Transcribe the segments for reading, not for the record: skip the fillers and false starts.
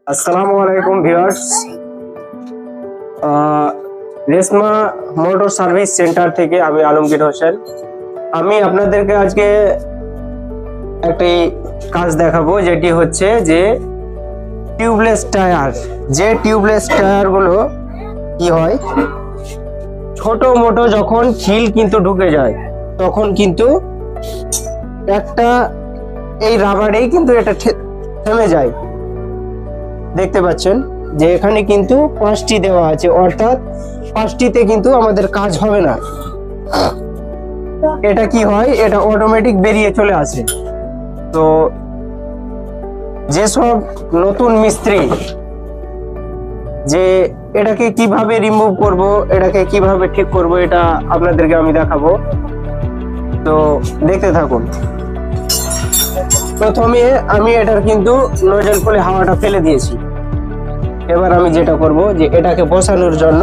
আসসালামু আলাইকুম viewers, Reshma motor service centre থেকে আমি আলমগীর হোসেন। আমি আপনাদেরকে আজকে একটি কাজ দেখাবো, যেটি হচ্ছে যে টিউবলেস টায়ার। যে টিউবলেস টায়ারগুলো কি হয়, ছোট মোটো যখন খিল কিন্তু ঢুকে যায় তখন কিন্তু একটা এই রাবারেই কিন্তু এটা থেমে যায়। দেখতে পাচ্ছেন যে এখানে কিন্তু 5টি দেওয়া আছে, অর্থাৎ 5টিতে কিন্তু আমাদের কাজ হবে না। এটা কি হয়, এটা অটোমেটিক বেরিয়ে চলে আসে। তো যেসব নতুন মিস্ত্রি যে এটাকে কিভাবে রিমুভ করব, এটাকে কিভাবে ঠিক করব, এটা আপনাদেরকে আমি দেখাবো। তো দেখতে থাকুন। প্রথমে আমি এটার কিন্তু নজল খুলে হাওয়াটা ফেলে দিয়েছি। এবার আমি যেটা করব যে এটাকে বসানোর জন্য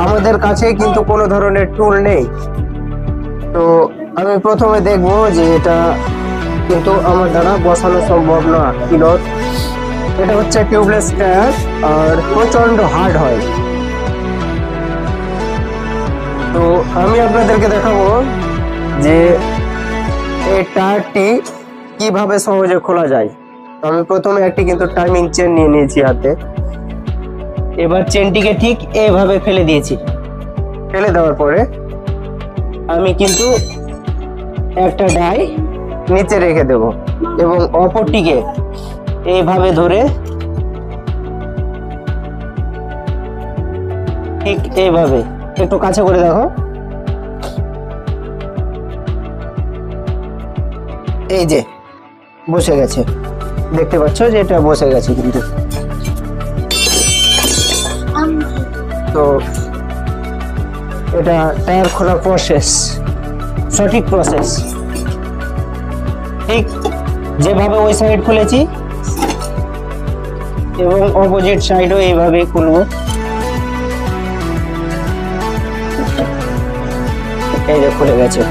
আমাদের কাছে কিন্তু কোনো ধরনের টুল নেই। তো আমি প্রথমে দেখব যে এটা কিন্তু আমার দ্বারা বসানো সম্ভব না। এটা হচ্ছে টিউবলেস টায়ার আর প্রচন্ড হার্ড হয়। তো আমি আপনাদেরকে দেখাবো যে এই টায়ারটি কিভাবে সহজে খোলা যায়। আমি প্রথমে একটি কিন্তু টাইমিং চেন নিয়ে নিয়েছি হাতে। এবার চেনটিকে ঠিক এইভাবে ফেলে দিয়েছি। ফেলে দেওয়ার পরে আমি কিন্তু একটা ডাই নিচে রেখে দেব এবং অপরটিকে এইভাবে ধরে ঠিক এইভাবে, একটু কাছে করে দেখো, এই যে বসে গেছে। দেখতে পাচ্ছ যে এটা বসে গেছে কিন্তু। তো এটা টায়ার খোলার প্রসেস, সঠিক প্রসেস। ঠিক যেভাবে ওই সাইড খুলেছি এবং অপোজিট সাইডও এইভাবে খুলবো। এই যে খুলে গেছে।